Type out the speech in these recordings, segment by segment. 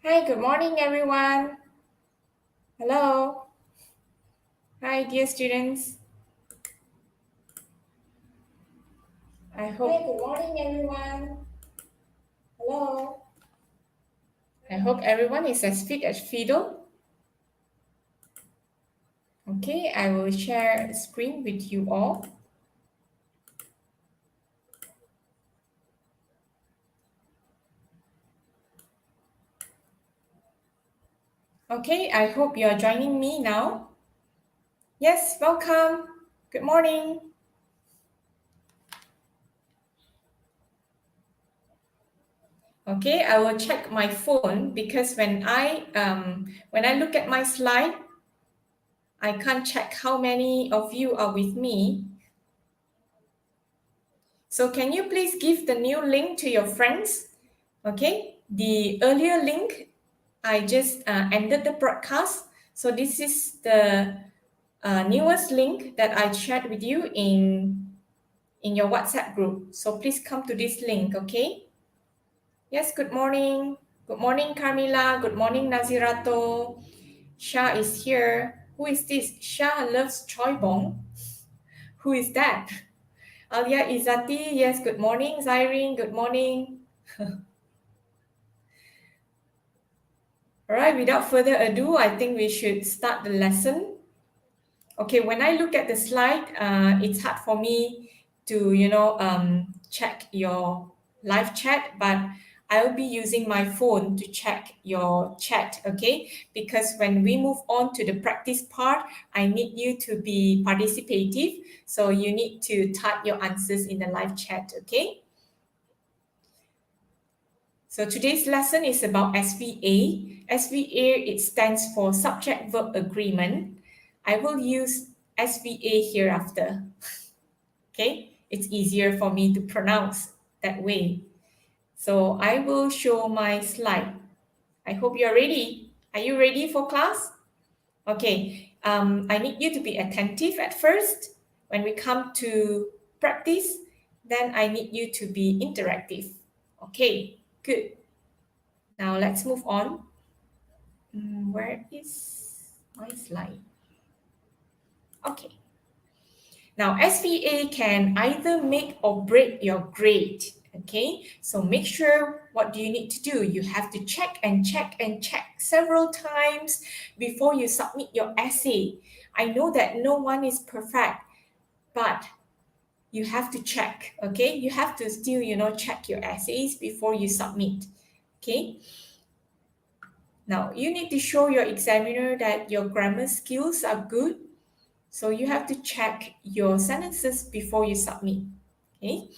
Hi, good morning, everyone. Hello. Hi, dear students. I hope. Hi, good morning, everyone. Hello. I hope everyone is as fit as Fido. Okay, I will share screen with you all. Okay, I hope you are joining me now. Yes, welcome. Good morning. Okay, I will check my phone because when I look at my slide, I can't check how many of you are with me. So can you please give the new link to your friends? Okay, the earlier link, I just ended the broadcast. So this is the newest link that I shared with you in your WhatsApp group. So please come to this link, okay? Yes, good morning. Good morning, Carmila. Good morning, Nazirato. Shah is here. Who is this? Shah loves Choi Bong. Who is that? Alia Izati. Yes, good morning. Zyrene, good morning. All right, without further ado, I think we should start the lesson. Okay, when I look at the slide, it's hard for me to, check your live chat, but I'll be using my phone to check your chat, okay? Because when we move on to the practice part, I need you to be participative. So you need to type your answers in the live chat, okay? So today's lesson is about SVA. SVA, it stands for Subject Verb Agreement. I will use SVA hereafter. Okay, it's easier for me to pronounce that way. So I will show my slide. I hope you're ready. Are you ready for class? Okay, I need you to be attentive at first. When we come to practice, then I need you to be interactive. Okay, good. Now let's move on. Where is my slide? Okay. Now, SVA can either make or break your grade. Okay, so make sure what do you need to do? You have to check and check and check several times before you submit your essay. I know that no one is perfect, but you have to check. Okay, you have to still, check your essays before you submit. Okay, now you need to show your examiner that your grammar skills are good. So you have to check your sentences before you submit. Okay.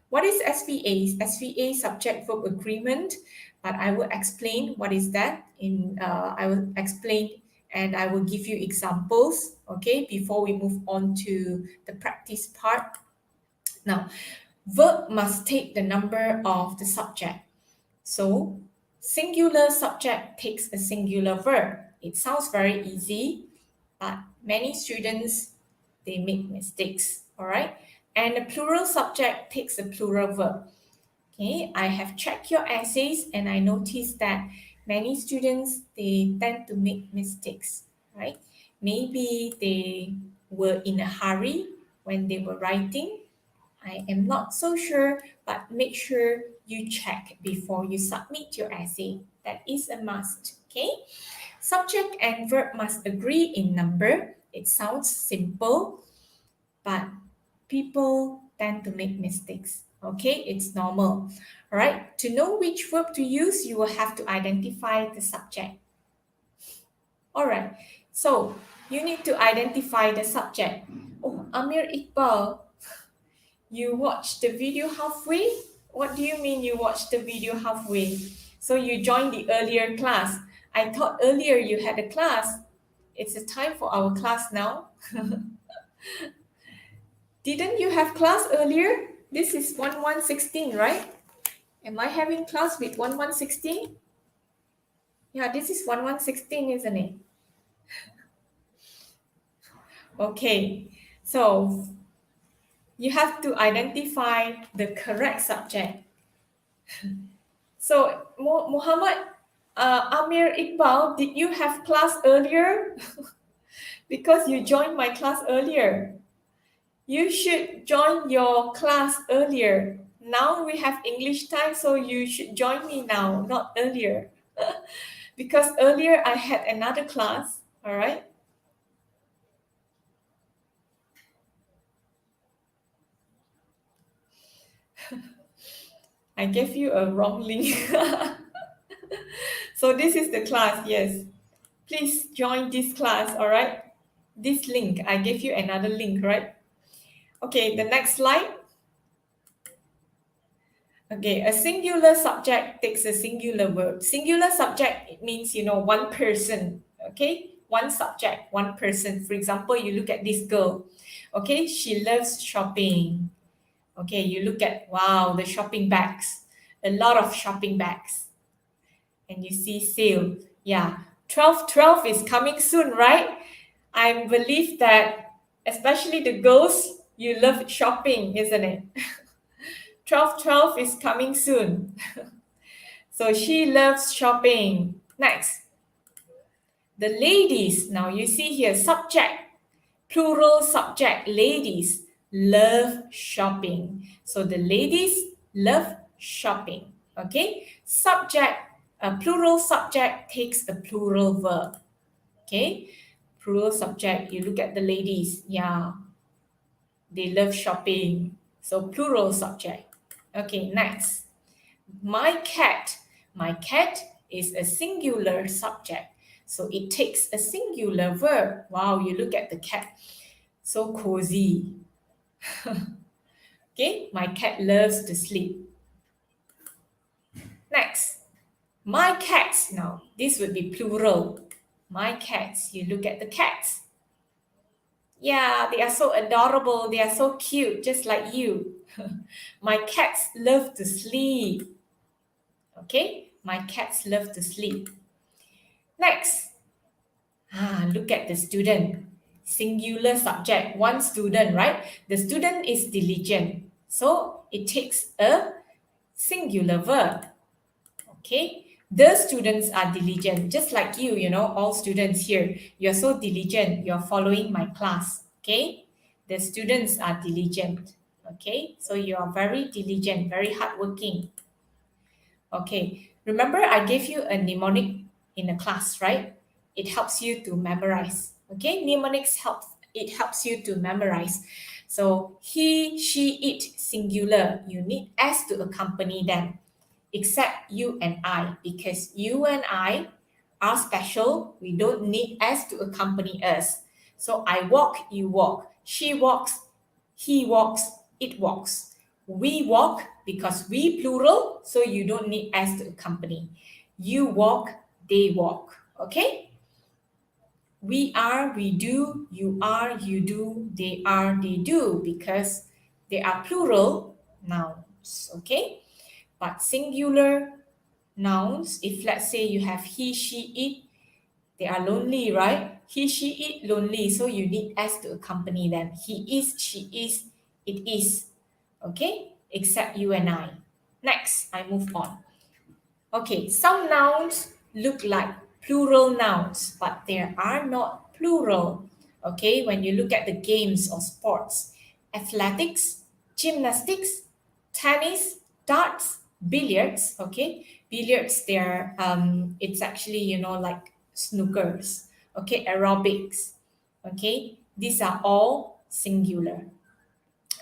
What is SVA? SVA, subject verb agreement, but I will explain what is that I will explain and I will give you examples, okay, before we move on to the practice part. Now, verb must take the number of the subject. So, singular subject takes a singular verb. It sounds very easy, but many students, they make mistakes, all right? And a plural subject takes a plural verb. Okay, I have checked your essays and I noticed that many students, they tend to make mistakes, right? Maybe they were in a hurry when they were writing. I am not so sure, but make sure you check before you submit your essay. That is a must, okay? Subject and verb must agree in number. It sounds simple, but people tend to make mistakes. Okay, it's normal. All right, to know which verb to use, you will have to identify the subject. All right, so you need to identify the subject. Oh, Amir Iqbal, you watched the video halfway? What do you mean you watched the video halfway? So you joined the earlier class. I thought earlier you had a class. It's a time for our class now. Didn't you have class earlier? This is 1116, right? Am I having class with 1116? Yeah, this is 1116, isn't it? Okay, so you have to identify the correct subject. So, Muhammad, Amir Iqbal, did you have class earlier? Because you joined my class earlier. You should join your class earlier. Now we have English time, so you should join me now, not earlier. Because earlier I had another class, all right? I gave you a wrong link. So this is the class, yes. Please join this class, all right? This link, I gave you another link, right? Okay, the next slide. Okay, a singular subject takes a singular verb. Singular subject, it means, one person, okay? One subject, one person. For example, you look at this girl, okay? She loves shopping. Okay, you look at, wow, the shopping bags, a lot of shopping bags. And you see sale. Yeah, 12/12 is coming soon, right? I believe that, especially the girls, you love shopping, isn't it? 12/12 is coming soon. So she loves shopping. Next, the ladies. Now you see here, subject, plural subject, ladies love shopping. So the ladies love shopping. Okay, subject, a plural subject takes a plural verb. Okay, plural subject, you look at the ladies. Yeah, they love shopping. So plural subject. Okay, next. My cat. My cat is a singular subject. So it takes a singular verb. Wow, you look at the cat. So cozy. Okay, my cat loves to sleep. Next, my cats. Now, this would be plural. My cats. You look at the cats. Yeah, they are so adorable. They are so cute, just like you. My cats love to sleep. Okay, my cats love to sleep. Next, look at the student. Singular subject, one student, right? The student is diligent. So it takes a singular verb. Okay, the students are diligent, just like you, all students here. You're so diligent, you're following my class. Okay, the students are diligent. Okay, so you are very diligent, very hardworking. Okay, remember I gave you a mnemonic in a class, right? It helps you to memorize. Okay, mnemonics helps you to memorize. So he, she, it, singular. You need s to accompany them, except you and I, because you and I are special. We don't need s to accompany us. So I walk, you walk. She walks, he walks, it walks. We walk because we plural, so you don't need s to accompany. You walk, they walk. Okay? We are, we do, you are, you do, they are, they do, because they are plural nouns. Okay? But singular nouns, if let's say you have he, she, it, they are lonely, right? He, she, it, lonely. So you need s to accompany them. He is, she is, it is. Okay? Except you and I. Next, I move on. Okay, some nouns look like plural nouns, but they are not plural. Okay, when you look at the games or sports, athletics, gymnastics, tennis, darts, billiards. Okay, billiards, they're it's actually like snookers. Okay, aerobics. Okay, these are all singular.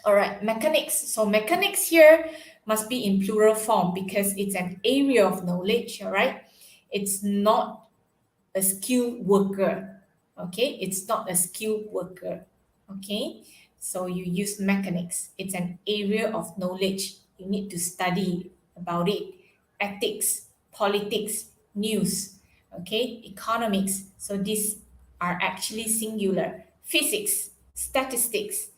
All right, mechanics. So mechanics here must be in plural form because it's an area of knowledge, all right? It's not a skilled worker, okay? It's not a skilled worker, okay? So you use mechanics. It's an area of knowledge. You need to study about it. Ethics, politics, news, okay? Economics. So these are actually singular. Physics, statistics,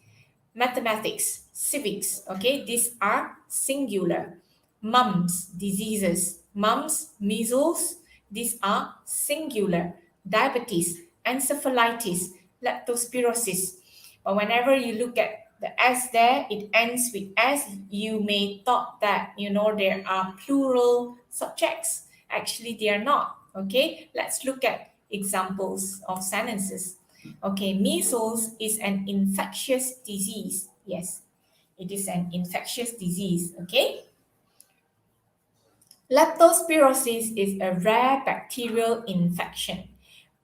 mathematics, civics, okay, these are singular. Mumps, diseases, mumps, measles, these are singular. Diabetes, encephalitis, leptospirosis. But whenever you look at the S there, it ends with S. You may thought that, there are plural subjects Actually, they are not. Okay, let's look at examples of sentences. Okay, measles is an infectious disease. Yes, it is an infectious disease. Okay, leptospirosis is a rare bacterial infection.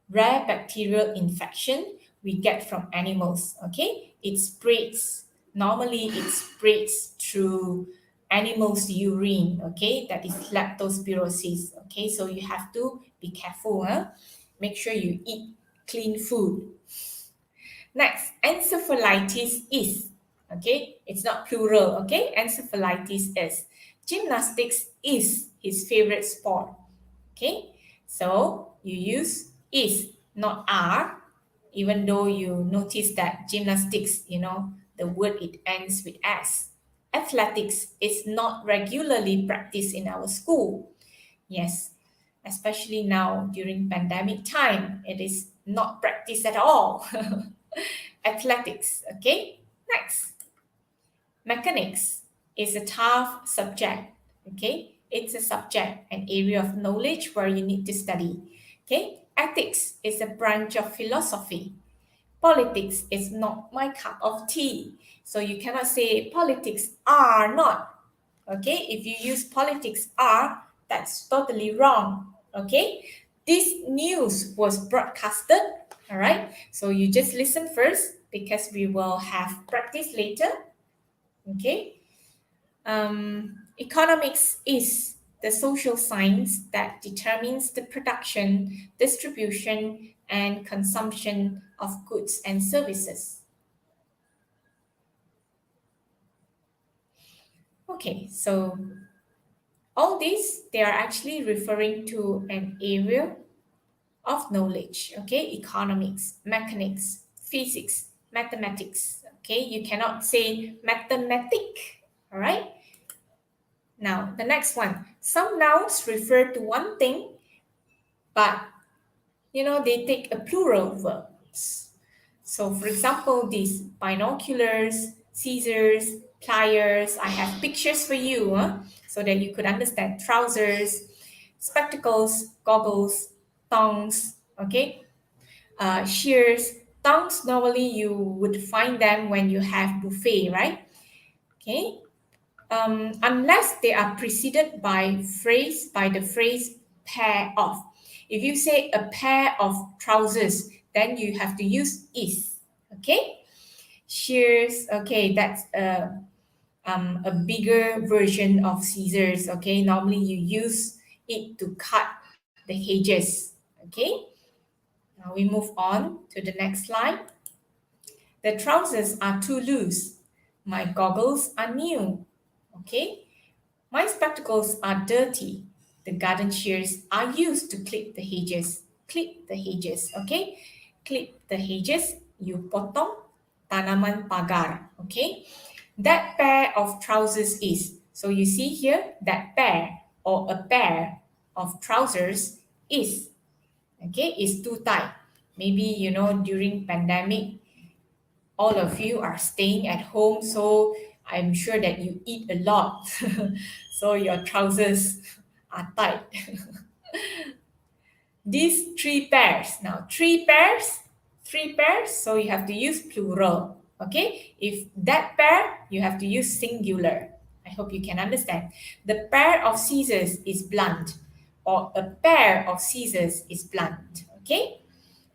Rare bacterial infection we get from animals. Okay, it spreads. Normally, it spreads through animals' urine. Okay, that is leptospirosis. Okay, so you have to be careful. Huh? Make sure you eat clean food. Next, encephalitis is. Okay, it's not plural. Okay, encephalitis is. Gymnastics is his favorite sport. Okay, so you use is, not are, even though you notice that gymnastics, the word it ends with s. Athletics is not regularly practiced in our school. Yes, especially now during pandemic time, it is not practiced at all. Athletics, okay? Next, mechanics is a tough subject, okay? It's a subject, an area of knowledge where you need to study, okay? Ethics is a branch of philosophy. Politics is not my cup of tea. So you cannot say politics are not, okay? If you use politics are, that's totally wrong, okay? This news was broadcasted, all right? So you just listen first because we will have practice later, okay? Economics is the social science that determines the production, distribution, and consumption of goods and services. Okay, so all these, they are actually referring to an area of knowledge, okay? Economics, mechanics, physics, mathematics, okay? You cannot say mathematic, all right? Now, the next one. Some nouns refer to one thing, but they take a plural verbs. So, for example, these binoculars, scissors, pliers. I have pictures for you, so that you could understand. Trousers, spectacles, goggles, tongs. Okay, shears. Tongs normally you would find them when you have buffet, right? Okay, unless they are preceded by the phrase pair of. If you say a pair of trousers, then you have to use is. Okay, shears. Okay, that's a bigger version of scissors. Okay, normally you use it to cut the hedges. Okay, now we move on to the next slide. The trousers are too loose. My goggles are new. Okay, my spectacles are dirty. The garden shears are used to clip the hedges. Clip the hedges, okay? Clip the hedges, you potong tanaman pagar, okay? That pair of trousers is. So you see here, that pair or a pair of trousers is, okay, is too tight. Maybe, during pandemic, all of you are staying at home, so I'm sure that you eat a lot. So your trousers are tight. These three pairs. Now, three pairs, so you have to use plural. Okay? If that pair, you have to use singular. I hope you can understand. The pair of scissors is blunt, or a pair of scissors is blunt. Okay?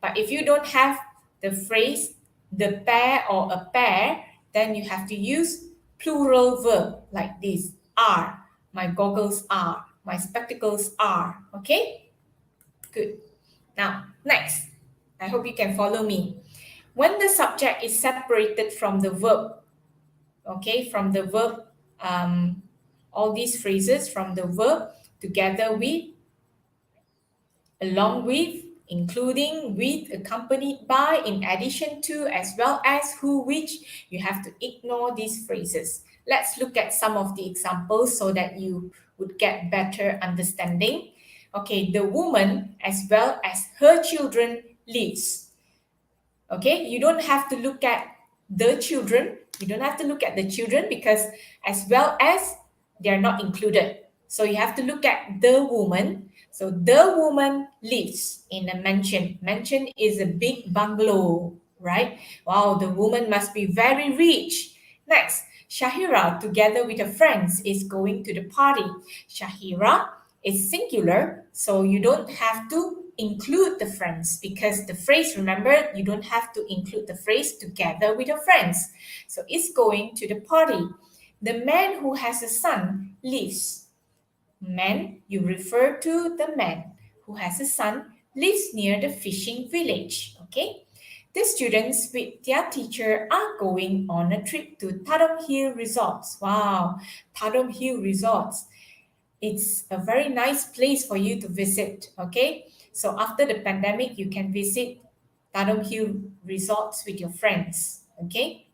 But if you don't have the phrase the pair or a pair, then you have to use plural verb like this. Are. My goggles are. My spectacles are. Okay? Good. Now, next. I hope you can follow me. When the subject is separated from the verb, okay, from the verb, all these phrases from the verb together with, along with, including, with, accompanied by, in addition to, as well as, who, which, you have to ignore these phrases. Let's look at some of the examples so that you would get better understanding. Okay, the woman as well as her children lives. Okay, you don't have to look at the children. You don't have to look at the children because as well as, they are not included. So you have to look at the woman. So the woman lives in a mansion. Mansion is a big bungalow, right? Wow, the woman must be very rich. Next, Shahira, together with her friends, is going to the party. Shahira is singular, so you don't have to include the friends because the phrase, remember, you don't have to include the phrase together with your friends. So it's going to the party. The man who has a son lives. Man, you refer to the man who has a son, lives near the fishing village. Okay? The students with their teacher are going on a trip to Tarum Hill Resorts. Wow, Tarum Hill Resorts. It's a very nice place for you to visit. Okay? So after the pandemic, you can visit Tarum Hill Resorts with your friends. Okay?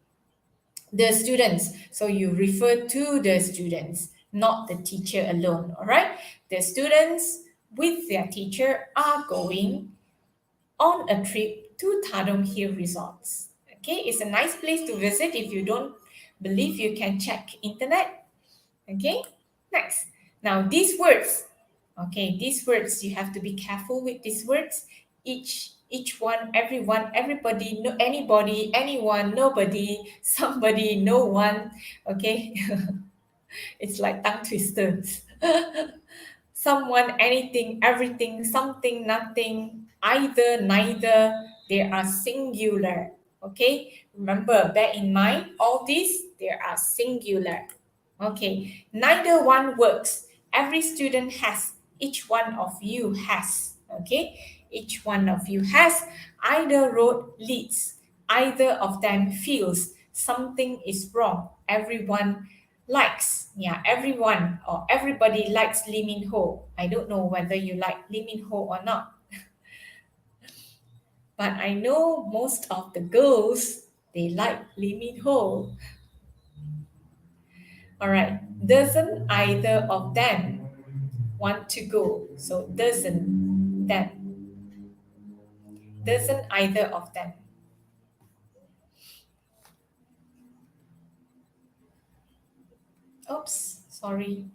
The students. So you refer to the students, not the teacher alone. All right. The students with their teacher are going on a trip to Tadong Hill Resorts. Okay. It's a nice place to visit. If you don't believe, you can check internet. Okay. Next. Now these words. Okay. These words, you have to be careful with these words. Each one, everyone, everybody, no, anybody, anyone, nobody, somebody, no one. Okay. It's like tongue twisters. Someone, anything, everything, something, nothing, either, neither, they are singular. Okay, remember, bear in mind, all these, they are singular. Okay, neither one works. Every student has, each one of you has. Okay, each one of you has. Either road leads, either of them feels something is wrong. Everyone likes, yeah, everyone or everybody likes Lee Min Ho. I don't know whether you like Lee Min Ho or not, but I know most of the girls, they like Lee Min Ho. All right, doesn't either of them want to go? So doesn't them, doesn't either of them. Oops, sorry.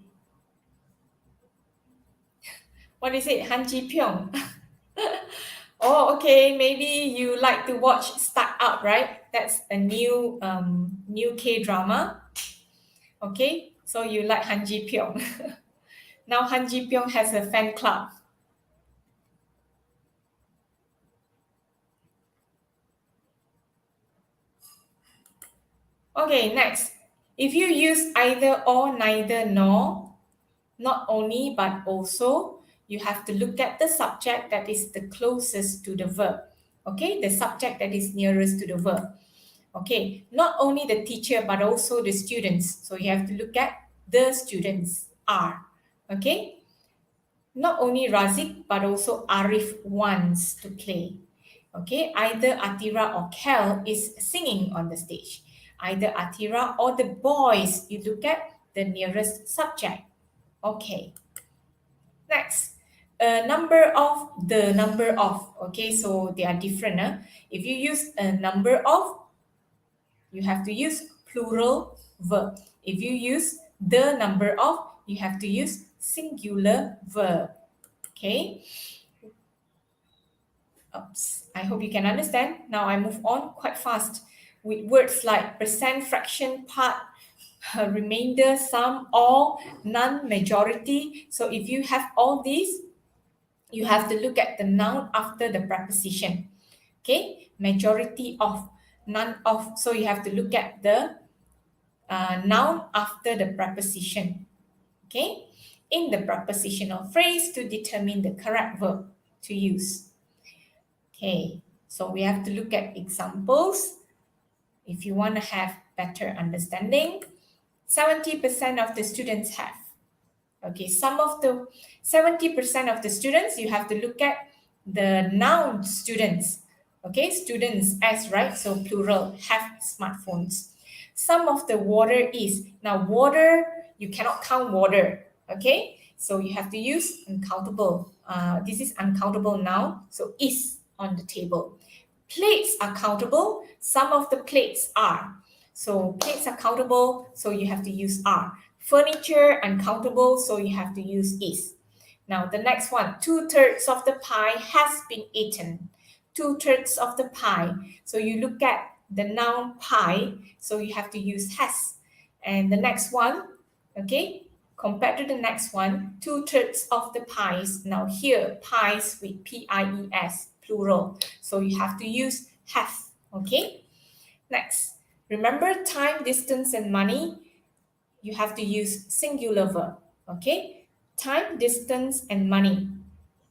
What is it? Han Ji Pyong. Oh, okay. Maybe you like to watch Start Up, right? That's a new K drama. Okay, so you like Han Ji Pyong. Now Han Ji Pyong has a fan club. Okay, next. If you use either or, neither nor, not only but also, you have to look at the subject that is the closest to the verb. Okay, the subject that is nearest to the verb. Okay, not only the teacher but also the students. So you have to look at the students are. Okay, not only Razik but also Arif wants to play. Okay, either Atira or Kel is singing on the stage. Either Atira or the boys. You look at the nearest subject. Okay. Next, number of, the number of. Okay, so they are different. If you use a number of, you have to use plural verb. If you use the number of, you have to use singular verb. Okay. Oops. I hope you can understand. Now I move on quite fast with words like percent, fraction, part, remainder, sum, all, none, majority. So if you have all these, you have to look at the noun after the preposition. Okay, majority of, none of. So you have to look at the noun after the preposition. Okay, in the prepositional phrase to determine the correct verb to use. Okay, so we have to look at examples if you want to have better understanding. 70% of the students have. Okay, some of the 70% of the students, you have to look at the noun students. Okay, students as, right? So plural, have smartphones. Some of the water is. Now water, you cannot count water. Okay, so you have to use uncountable. This is uncountable noun, so is on the table. Plates are countable. Some of the plates are. So plates are countable, so you have to use are. Furniture, uncountable, so you have to use is. Now the next one, 2/3 of the pie has been eaten. 2/3 of the pie. So you look at the noun pie, so you have to use has. And the next one, okay, compared to the next one, 2/3 of the pies. Now here, pies with pies, plural. So you have to use have, okay? Next, remember time, distance, and money? You have to use singular verb, okay? Time, distance, and money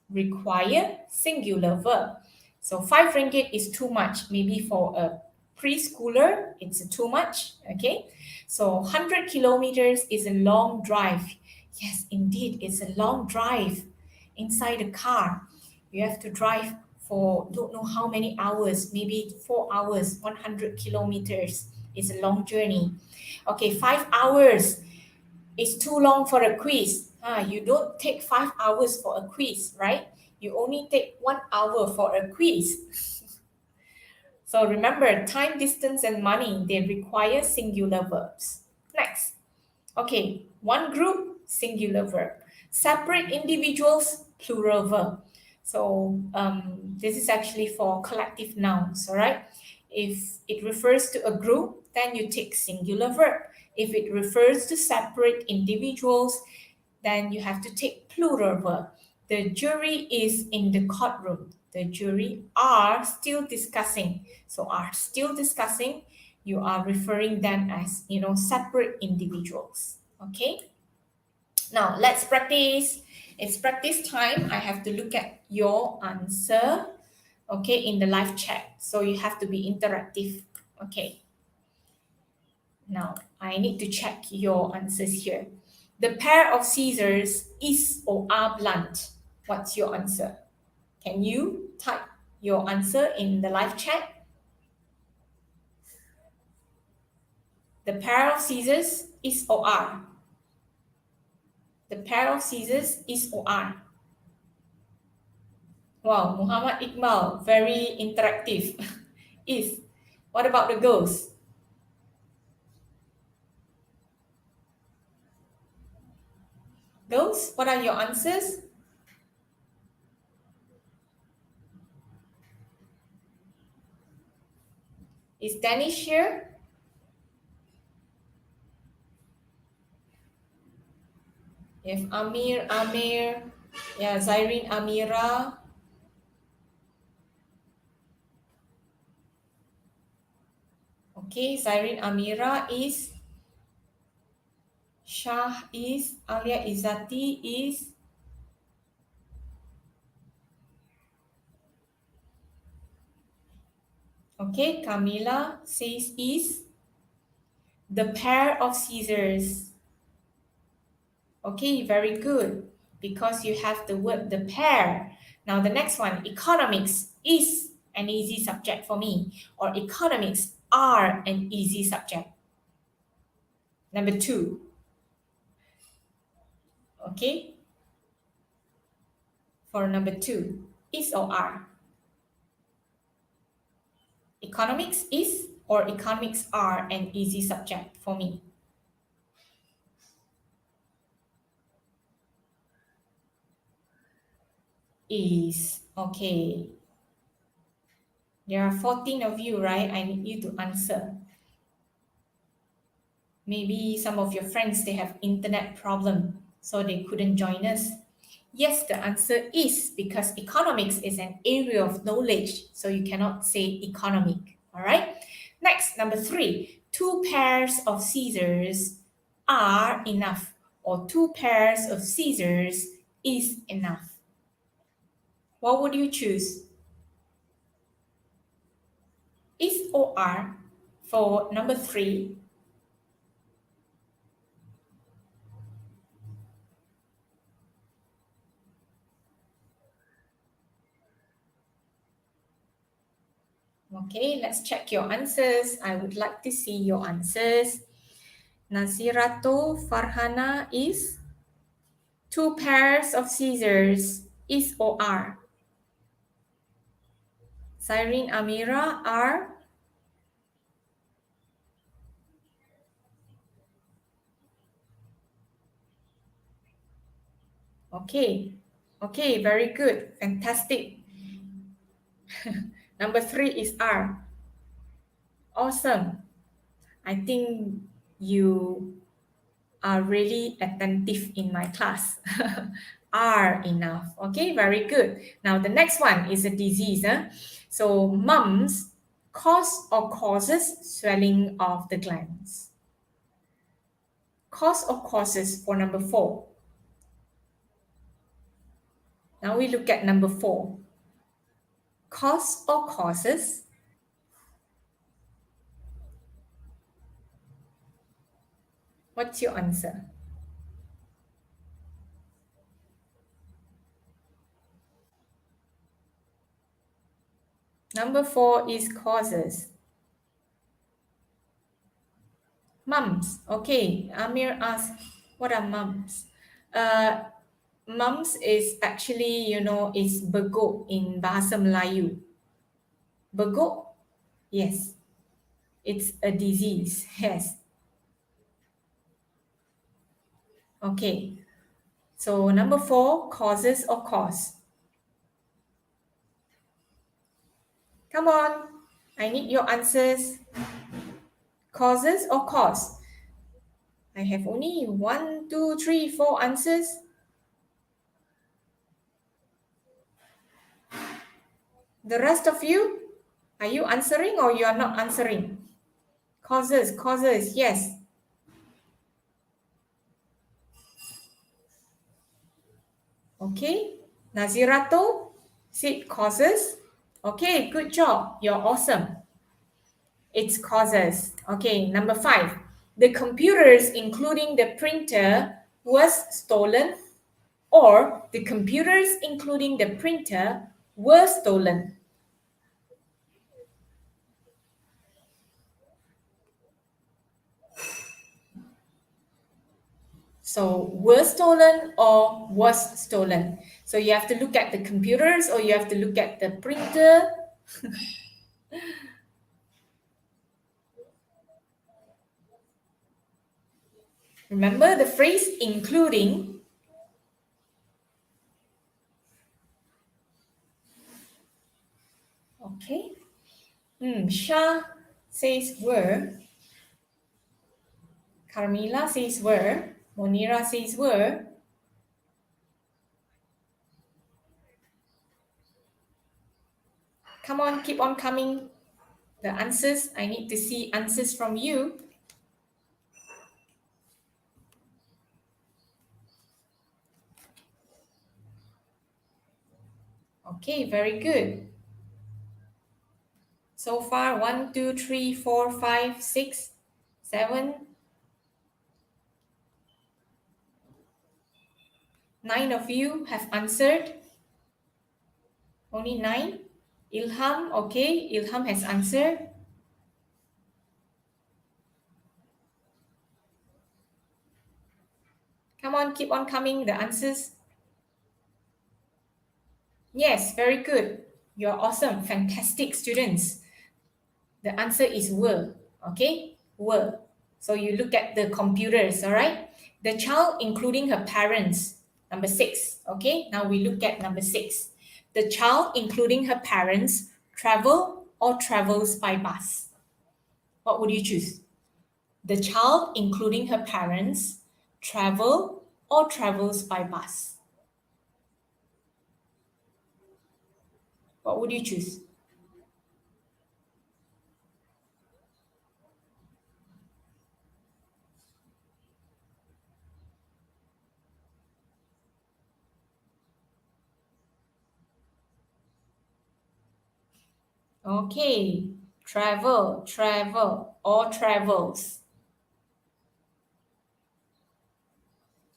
require singular verb. So 5 ringgit is too much. Maybe for a preschooler, it's too much, okay? So 100 kilometers is a long drive. Yes, indeed, it's a long drive inside a car. You have to drive for don't know how many hours, maybe 4 hours, 100 kilometers is a long journey. Okay, 5 hours is too long for a quiz. You don't take 5 hours for a quiz, right? You only take 1 hour for a quiz. So remember, time, distance, and money, they require singular verbs. Next. Okay, one group, singular verb. Separate individuals, plural verb. So this is actually for collective nouns, all right? If it refers to a group, then you take singular verb. If it refers to separate individuals, then you have to take plural verb. The jury is in the courtroom. The jury are still discussing. So are still discussing, you are referring them as, separate individuals. Okay? Now let's practice. It's practice time. I have to look at your answer, okay, in the live chat. So you have to be interactive. Okay. Now I need to check your answers here. The pair of scissors is or are blunt. What's your answer? Can you type your answer in the live chat? The pair of scissors is or are. The pair of scissors is or are. Wow, Muhammad Iqbal, very interactive. Is. What about the girls? Girls, what are your answers? Is Danish here? You have Amir, yeah, Zyrine, Amira. Okay, Zyrine, Amira is. Shah is. Alia Izzati is. Okay, Camila says is. The pair of scissors. Okay, very good. Because you have the word the pair. Now the next one, economics is an easy subject for me, or economics are an easy subject. Number 2. Okay. For number 2, is or are. Economics is or economics are an easy subject for me. Is. Okay. There are 14 of you, right? I need you to answer. Maybe some of your friends, they have internet problem, so they couldn't join us. Yes, the answer is because economics is an area of knowledge, so you cannot say economic. All right. Next, number 3, 2 pairs of scissors are enough, or 2 pairs of scissors is enough. What would you choose? Is or are for number 3? Okay, let's check your answers. I would like to see your answers. Nazirato Farhana is 2 pairs of scissors is or are. Cyrene Amira are. Okay. Okay, very good. Fantastic. Number 3 is R. Awesome. I think you are really attentive in my class. Are enough. Okay, very good. Now the next one is a disease. So mumps cause or causes swelling of the glands. Cause or causes for number 4. Now we look at number 4. Cause or causes. What's your answer? Number 4 is causes. Mumps. Okay, Amir asked, what are mumps? Uh, mumps is actually, is begok in Bahasa Melayu. Begok? Yes, it's a disease. Yes. Okay, so number 4, causes or cause. Come on, I need your answers. Causes or cause? I have only 1, 2, 3, 4 answers. The rest of you, are you answering or you are not answering? Causes, yes. Okay, Nazirato said causes. Okay, good job. You're awesome. It's causes. Okay, number 5. The computers, including the printer, was stolen, or the computers, including the printer, were stolen. So, were stolen or was stolen. So, you have to look at the computers or you have to look at the printer. Remember the phrase including. Okay. Shah says were. Carmila says were. Monira says were. Come on, keep on coming. The answers, I need to see answers from you. Okay, very good. So far, 1, 2, 3, 4, 5, 6, 7, 9 of you have answered. Only 9. Ilham, okay, Ilham has answered. Come on, keep on coming, the answers. Yes, very good. You're awesome, fantastic students. The answer is were, okay? Were. So you look at the computers, all right? The child, including her parents, number 6, okay? Now we look at number 6. The child, including her parents, travel or travels by bus. What would you choose? The child, including her parents, travel or travels by bus. What would you choose? Okay, travel, or travels.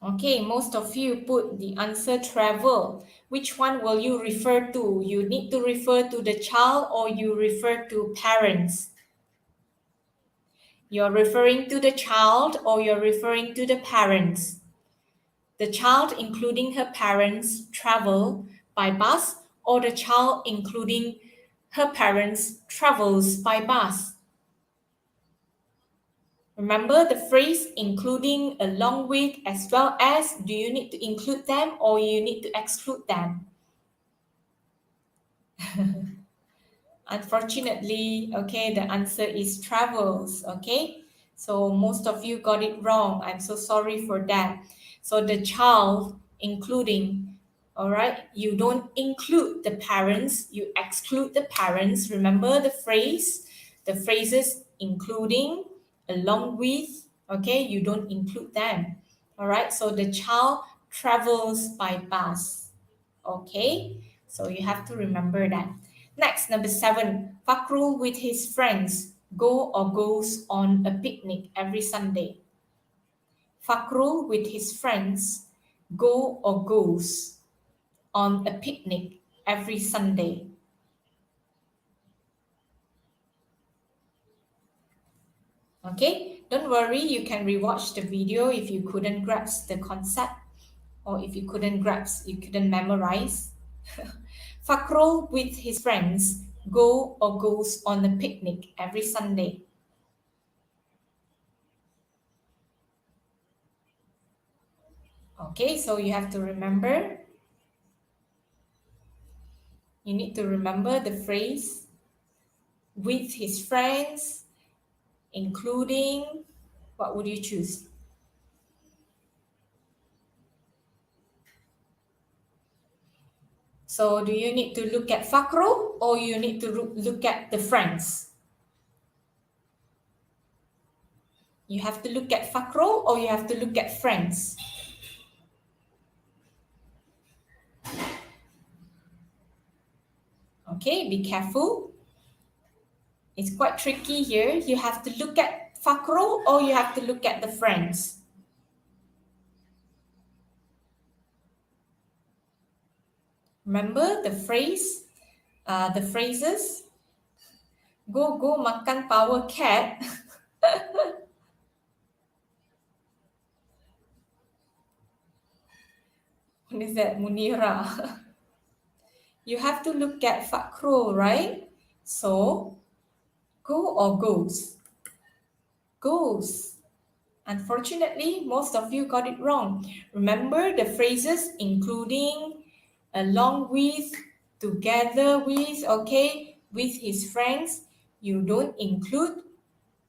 Okay, most of you put the answer travel. Which one will you refer to? You need to refer to the child or you refer to parents? You're referring to the child or you're referring to the parents? The child, including her parents, travel by bus, or the child, including her parents, travels by bus? Remember the phrase including, along with, as well as. Do you need to include them or you need to exclude them? Unfortunately, okay, the answer is travels, okay? So most of you got it wrong. I'm so sorry for that. So the child, including, all right, you don't include the parents, you exclude the parents. Remember the phrase, the phrases including, along with, okay, you don't include them. All right, so the child travels by bus, okay? So you have to remember that. Next, number 7, Fakrul with his friends go or goes on a picnic every Sunday. Fakrul with his friends go or goes on a picnic every Sunday. Okay, don't worry, you can rewatch the video if you couldn't grasp the concept or if you couldn't grasp, you couldn't memorize. Fakrul with his friends go or goes on a picnic every Sunday. Okay, so you have to remember. You need to remember the phrase with his friends, including. What would you choose? So do you need to look at Fakro or you need to look at the friends? You have to look at Fakro or you have to look at friends? Okay, be careful. It's quite tricky here. You have to look at Fakro or you have to look at the friends. Remember the phrase, the phrases? Go, go, makan power cat. What is that, Munira? You have to look at Fakro, right? So, go or goes? Goes. Unfortunately, most of you got it wrong. Remember the phrases including, along with, together with, okay, with his friends. You don't include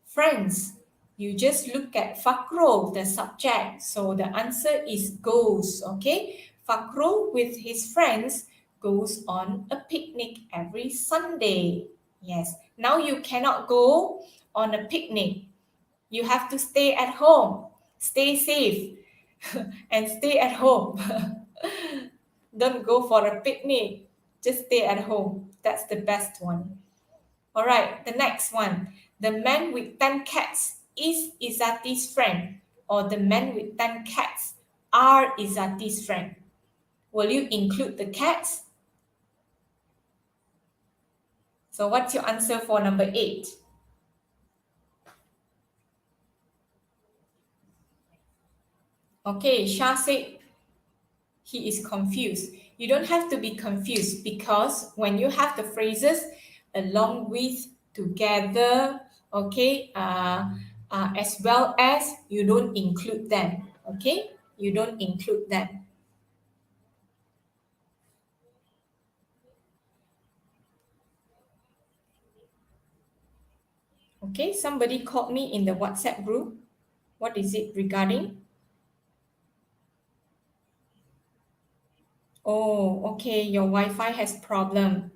friends. You just look at Fakro, the subject. So the answer is goes, okay? Fakro with his friends goes on a picnic every Sunday. Yes. Now you cannot go on a picnic. You have to stay at home. Stay safe and stay at home. Don't go for a picnic. Just stay at home. That's the best one. All right, the next one. The man with 10 cats is Izati's friend, or the man with 10 cats are Izati's friend. Will you include the cats? So what's your answer for number 8? Okay, Shah said he is confused. You don't have to be confused because when you have the phrases along with, together, okay, as well as, you don't include them. Okay, you don't include them. Okay, somebody called me in the WhatsApp group. What is it regarding? Oh, okay, your Wi-Fi has problem.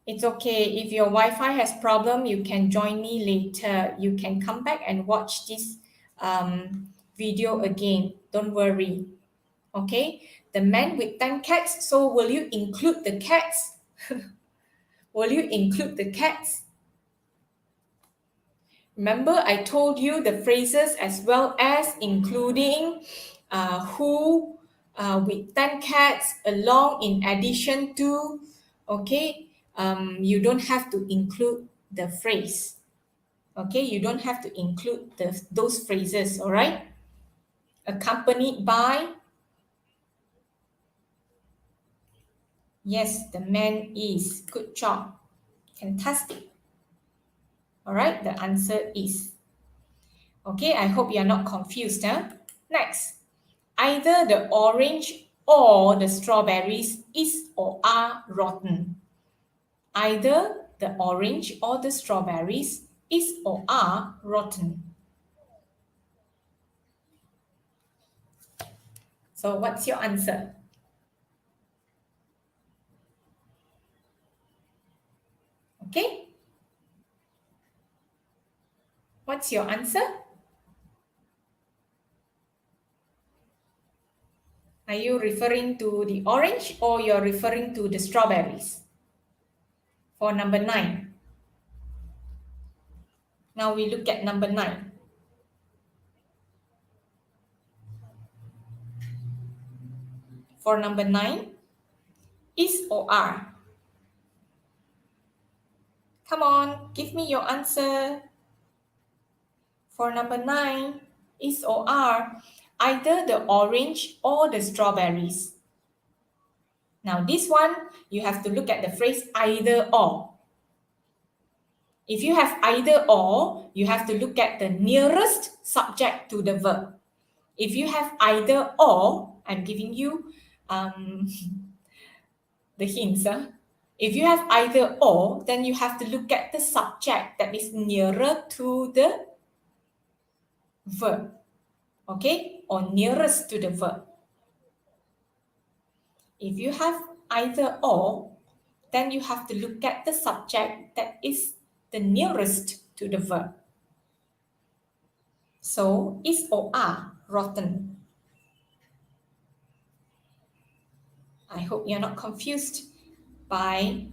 It's okay. If your Wi-Fi has problem, you can join me later. You can come back and watch this video again. Don't worry. Okay. The man with 10 cats. So will you include the cats? Will you include the cats? Remember, I told you the phrases as well as, including, who, with 10 cats, along, in addition to, okay, you don't have to include the phrase. Okay, you don't have to include those phrases, all right? Accompanied by, yes, the man is. Good job. Fantastic. All right, the answer is. Okay, I hope you're not confused. Next, either the orange or the strawberries is or are rotten. Either the orange or the strawberries is or are rotten. So what's your answer? Okay? What's your answer? Are you referring to the orange or you're referring to the strawberries? For number 9. Now we look at number 9. For number 9, is or are? Come on, give me your answer. For number 9, is or are either the orange or the strawberries. Now this one, you have to look at the phrase either or. If you have either or, you have to look at the nearest subject to the verb. If you have either or, I'm giving you the hints. If you have either or, then you have to look at the subject that is nearer to the verb. Okay? Or nearest to the verb. If you have either or, then you have to look at the subject that is the nearest to the verb. So, is or are rotten? I hope you're not confused by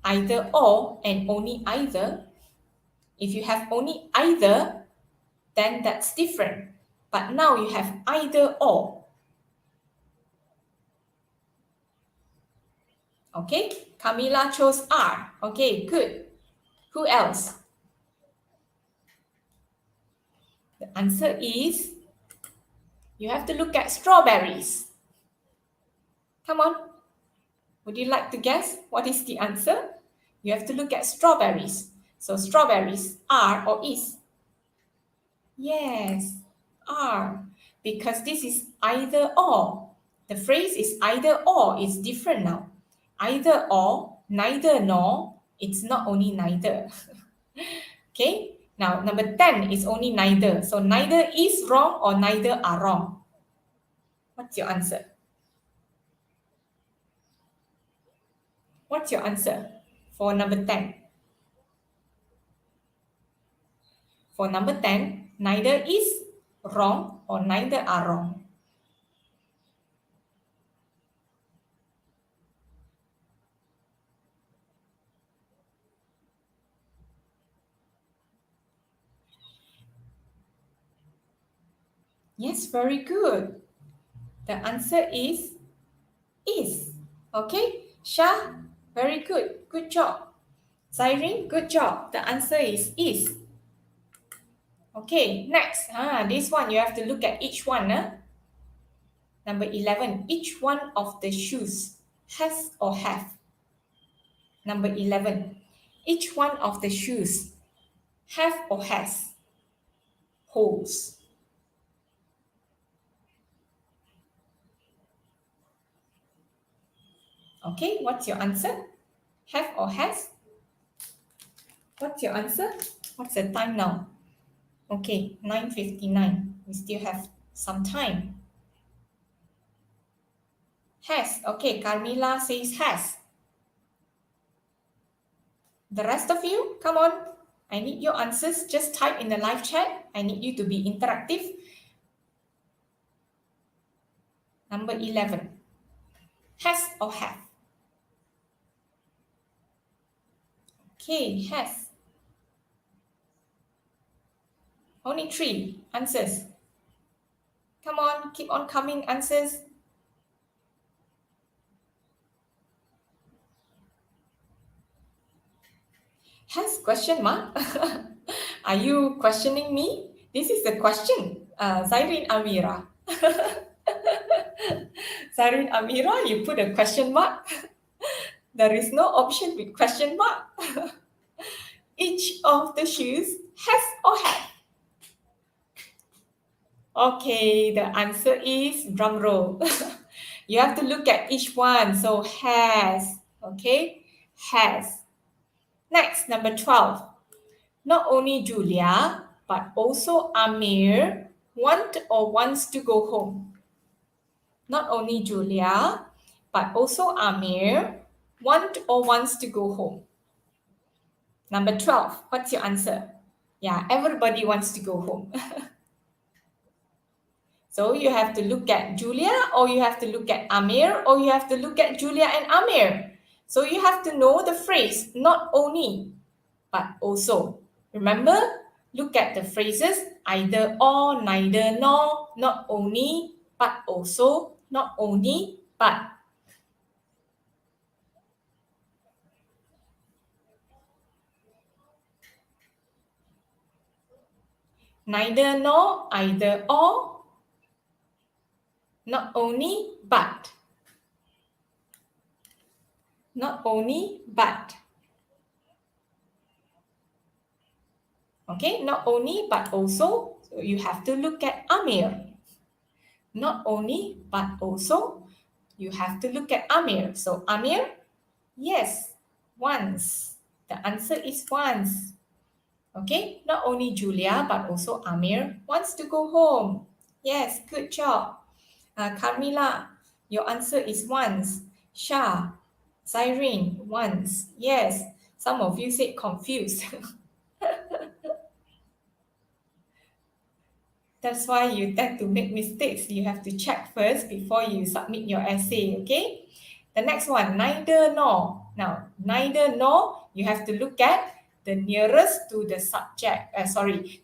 either or and only either. If you have only either, then that's different. But now you have either or. Okay, Camila chose are. Okay, good. Who else? The answer is, you have to look at strawberries. Come on. Would you like to guess what is the answer? You have to look at strawberries. So strawberries are or is? Yes, are. Because this is either or. The phrase is either or. It's different now. Either or, neither nor. It's not only neither. Okay. Now, number 10 is only neither. So neither is wrong or neither are wrong. What's your answer? What's your answer for number 10? For number 10, neither is wrong or neither are wrong. Yes, very good. The answer is. Okay, Shah, very good. Good job. Cyrene, good job. The answer is. Okay, next. This one, you have to look at each one. Number 11, each one of the shoes has or have. Number 11, each one of the shoes have or has holes. Okay, what's your answer? Have or has? What's your answer? What's the time now? Okay, 9:59. We still have some time. Has. Okay, Carmila says has. The rest of you, come on. I need your answers. Just type in the live chat. I need you to be interactive. Number 11. Has or have? Okay, has. Only 3 answers. Come on, keep on coming answers. Has question mark? Are you questioning me? This is the question. Zairin Amira. Zairin Amira, you put a question mark. There is no option with question mark. Each of the shoes has or have. Okay, the answer is drum roll. You have to look at each one. So has, okay, has. Next, number 12. Not only Julia, but also Amir wants to go home. Not only Julia, but also Amir wants to go home. Number 12, what's your answer? Yeah, everybody wants to go home. So you have to look at Julia, or you have to look at Amir, or you have to look at Julia and Amir. So you have to know the phrase not only, but also. Remember, look at the phrases either or, neither nor, not only, but also, not only, but. Neither nor, either or, not only, but. Not only, but. Okay, not only, but also. So you have to look at Amir. Not only, but also, you have to look at Amir. So Amir, yes, once. The answer is once. Okay, not only Julia, but also Amir wants to go home. Yes, good job. Carmila, your answer is once. Shah, Cyrene, once. Yes, some of you said confused. That's why you tend to make mistakes. You have to check first before you submit your essay, okay? The next one, neither nor. Now, neither nor, you have to look at the nearest to the subject,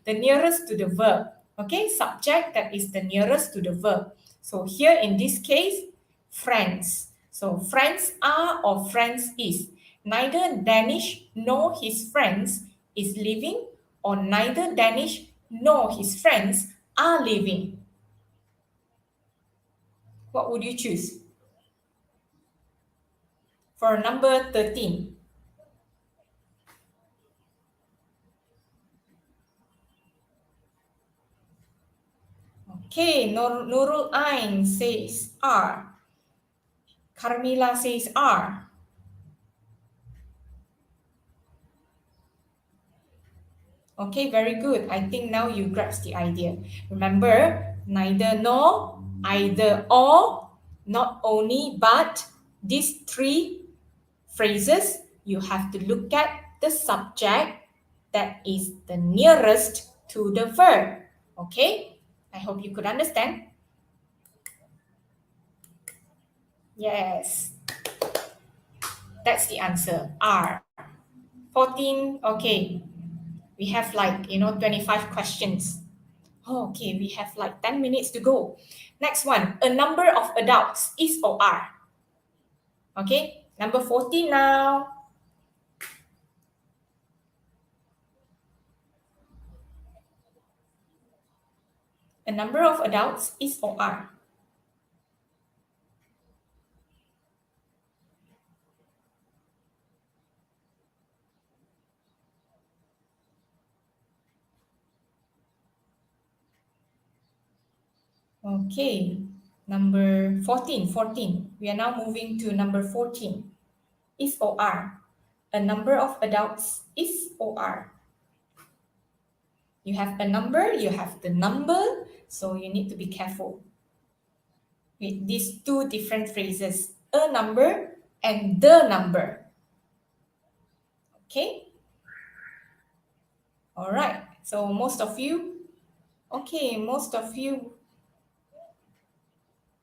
the nearest to the verb. Okay, subject that is the nearest to the verb. So here in this case, friends. So friends are or friends is. Neither Danish nor his friends is living, or neither Danish nor his friends are living. What would you choose? For number 13. Okay, Nurul Ain says R. Carmila says R. Okay, very good. I think now you grasp the idea. Remember, neither nor, either or, not only but, these three phrases, you have to look at the subject that is the nearest to the verb. Okay, I hope you could understand. Yes, that's the answer. R. 14, okay. We have 25 questions. Oh, okay, we have 10 minutes to go. Next one, a number of adults is or are. Okay, number 14 now. A number of adults is or are. Okay, number 14, 14. We are now moving to number 14. Is or are. A number of adults is or are. You have a number, you have the number, so you need to be careful with these two different phrases, a number and the number. Okay? All right. So most of you, okay, most of you,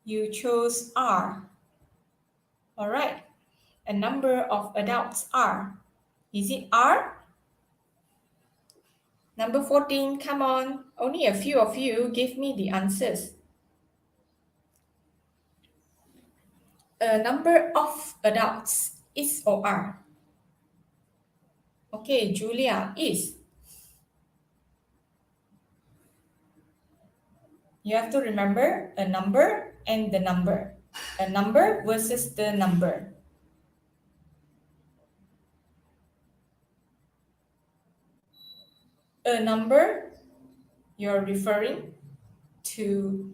you chose are. All right. A number of adults are. Is it are? Number 14, come on. Only a few of you give me the answers. A number of adults is or are. Okay, Julia is. You have to remember a number and the number. A number versus the number. A number, you're referring to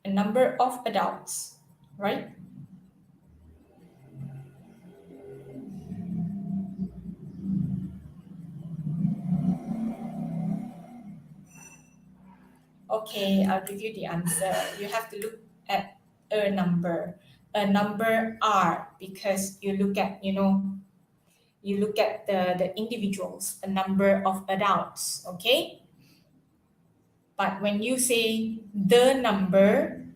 a number of adults, right? Okay, I'll give you the answer. You have to look at a number R, because you look at, you look at the individuals, a number of adults, okay? But when you say the number,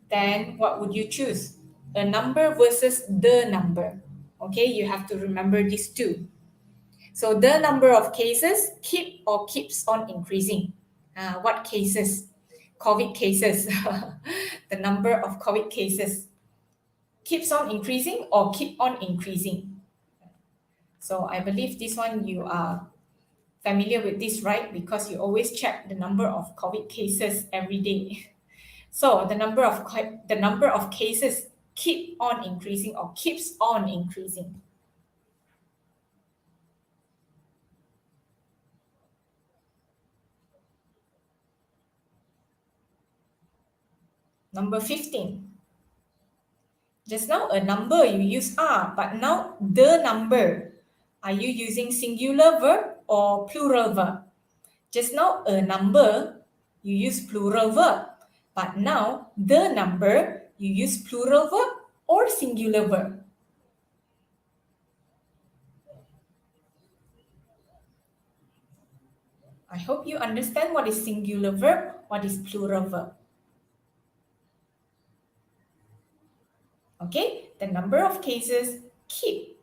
then what would you choose? A number versus the number. Okay, you have to remember these two. So the number of cases keep or keeps on increasing. What cases? COVID cases. The number of COVID cases keeps on increasing or keep on increasing. So I believe this one you are familiar with this, right? Because you always check the number of COVID cases every day. So the number of cases keep on increasing or keeps on increasing. Number 15. Just now a number you use are, but now the number. Are you using singular verb or plural verb? Just now a number you use plural verb, but now the number you use plural verb or singular verb. I hope you understand what is singular verb, what is plural verb. Okay, the number of cases keep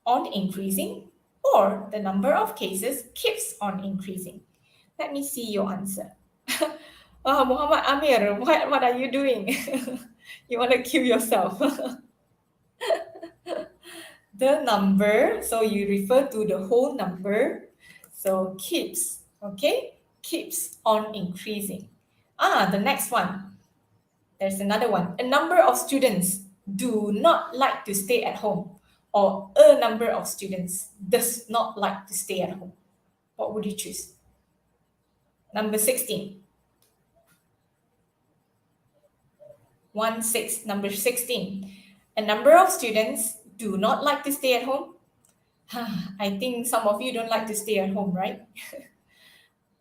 on increasing, or the number of cases keeps on increasing. Let me see your answer. Muhammad Amir, what are you doing? You want to kill yourself. The number, so you refer to the whole number. So keeps, okay? Keeps on increasing. The next one. There's another one. A number of students do not like to stay at home, or a number of students does not like to stay at home. What would you choose? Number 16. 6, number 16. A number of students do not like to stay at home. I think some of you don't like to stay at home, right?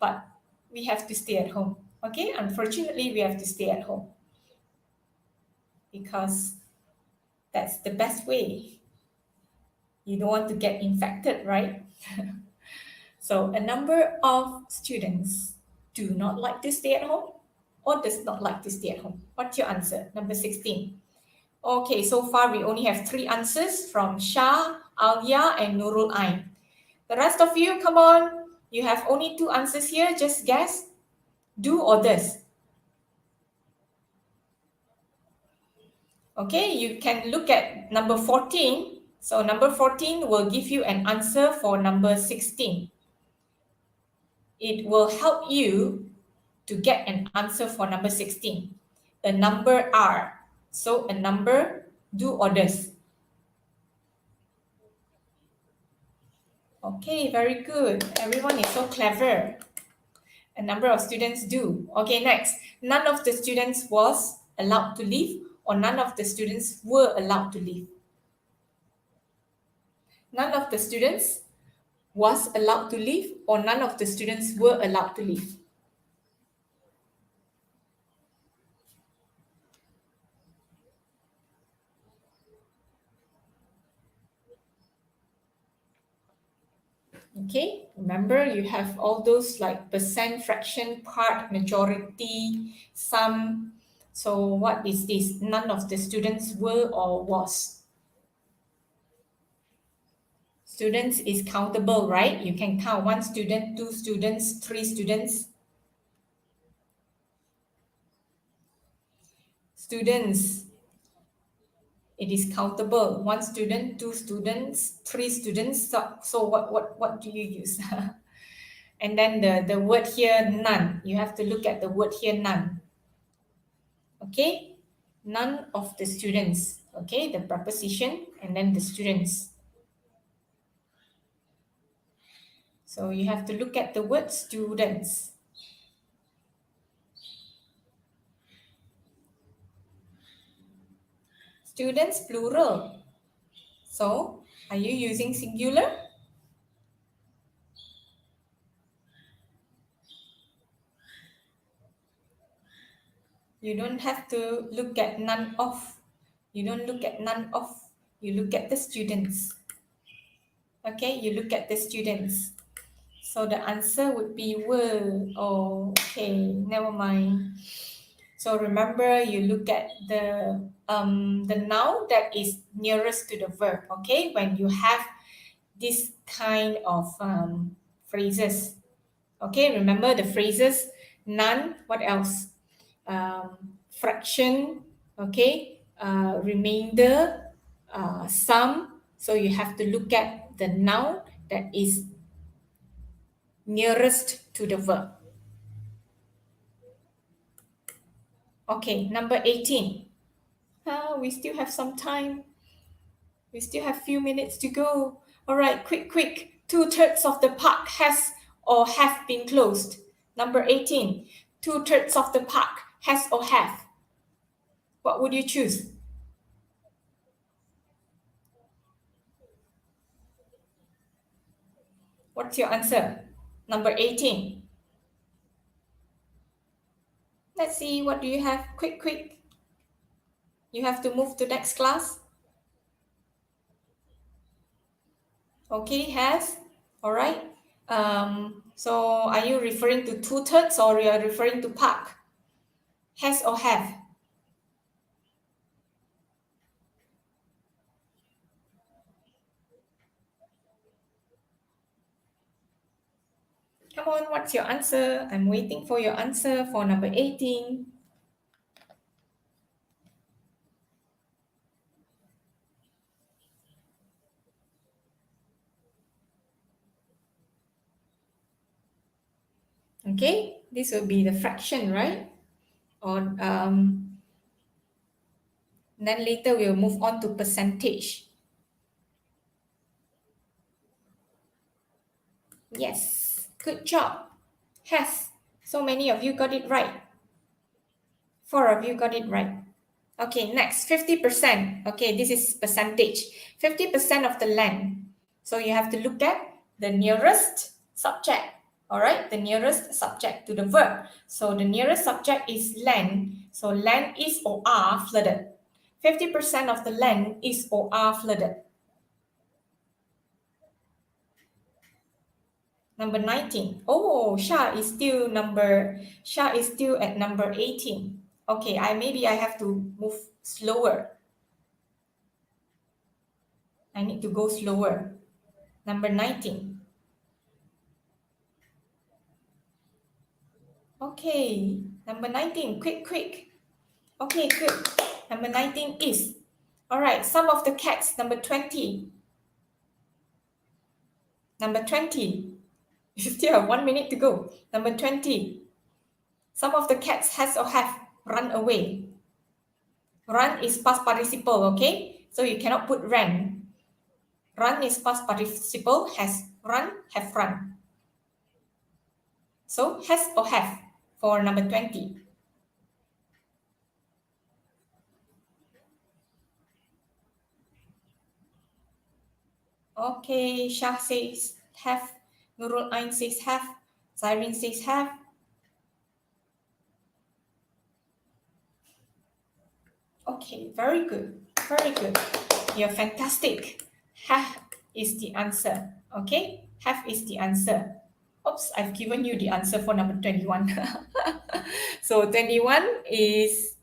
But we have to stay at home. Okay, unfortunately, we have to stay at home because that's the best way. You don't want to get infected, right? So a number of students do not like to stay at home or does not like to stay at home. What's your answer? Number 16. Okay, so far we only have 3 answers from Shah, Alia, and Nurul Ain. The rest of you, come on. You have only 2 answers here. Just guess. Do or does. Okay, you can look at number 14. So number 14 will give you an answer for number 16. It will help you to get an answer for number 16. A number are. So a number do or does. Okay, very good. Everyone is so clever. A number of students do. Okay, next. None of the students was allowed to leave, or none of the students were allowed to leave. None of the students was allowed to leave, or none of the students were allowed to leave. Okay, remember you have all those like percent, fraction, part, majority, sum. So what is this? None of the students were or was. Students is countable, right? You can count 1 student, 2 students, 3 students. Students, it is countable. 1 student, 2 students, 3 students. So what do you use? And then the word here, none. You have to look at the word here, none. Okay? None of the students. Okay? The preposition and then the students. So you have to look at the word students. Students, plural. So, are you using singular? You don't have to look at none of. You don't look at none of. You look at the students. Okay, you look at the students. So the answer would be were. Oh, okay, never mind. So remember, you look at the noun that is nearest to the verb. Okay, when you have this kind of phrases. Okay, remember the phrases none. What else? Fraction. Okay, remainder, some. So you have to look at the noun that is nearest to the verb. Okay, number 18. We still have some time. We still have few minutes to go. All right, quick. 2/3 of the park has or have been closed. Number 18. 2/3 of the park has or have. What would you choose? What's your answer? Number 18. Let's see, what do you have? Quick. You have to move to next class. Okay, has. All right. So are you referring to 2/3 or you are referring to park? Has or have? Come on, what's your answer? I'm waiting for your answer for number 18. Okay, this will be the fraction, right? Or then later we'll move on to percentage. Yes, good job. Has. So many of you got it right. 4 of you got it right. Okay, next, 50%. Okay, this is percentage. 50% of the land. So you have to look at the nearest subject. All right, the nearest subject to the verb. So the nearest subject is land. So land is or are flooded. 50% of the land is or are flooded. Number 19. Oh, Shah is still at number 18. Okay, maybe I have to move slower. I need to go slower. Number 19. Okay, number 19, quick. Okay, good. Number 19 is. All right, some of the cats, number 20. Number 20. You still have 1 minute to go. Number 20. Some of the cats has or have run away. Run is past participle, okay? So you cannot put ran. Run is past participle, has run, have run. So has or have for number 20. Okay, Shah says have. Nurul Ain says have. Zyrine says have. Okay, very good. You're fantastic. Have is the answer. Okay, have is the answer. Oops, I've given you the answer for number 21. So 21 is,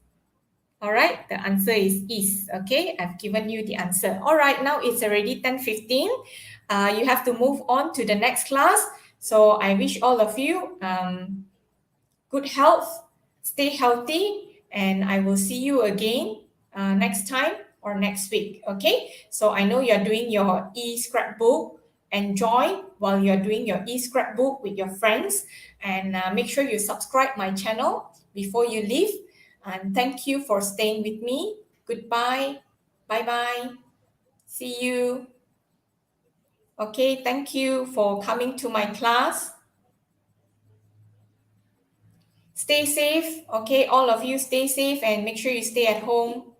all right, the answer is. Okay, I've given you the answer. All right, now it's already 10:15. You have to move on to the next class. So I wish all of you good health, stay healthy, and I will see you again next time or next week. Okay, so I know you're doing your e-scrapbook. Enjoy while you're doing your e-scrapbook with your friends, and make sure you subscribe my channel before you leave. And thank you for staying with me. Goodbye. Bye bye. See you. Okay, thank you for coming to my class. Stay safe. Okay, all of you stay safe and make sure you stay at home.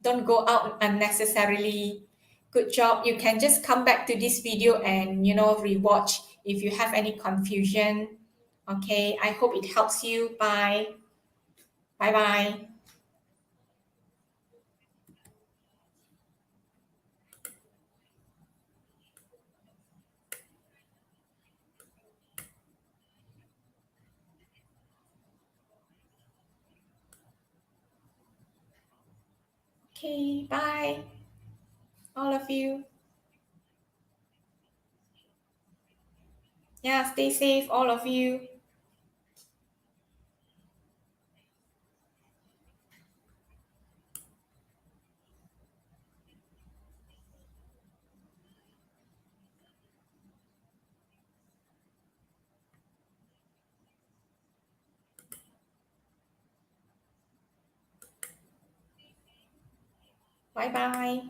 don't go out unnecessarily. Good job. You can just come back to this video and rewatch if you have any confusion. Okay, I hope it helps you. Bye. Bye bye. Okay, bye, all of you. Yeah, stay safe, all of you. Bye bye.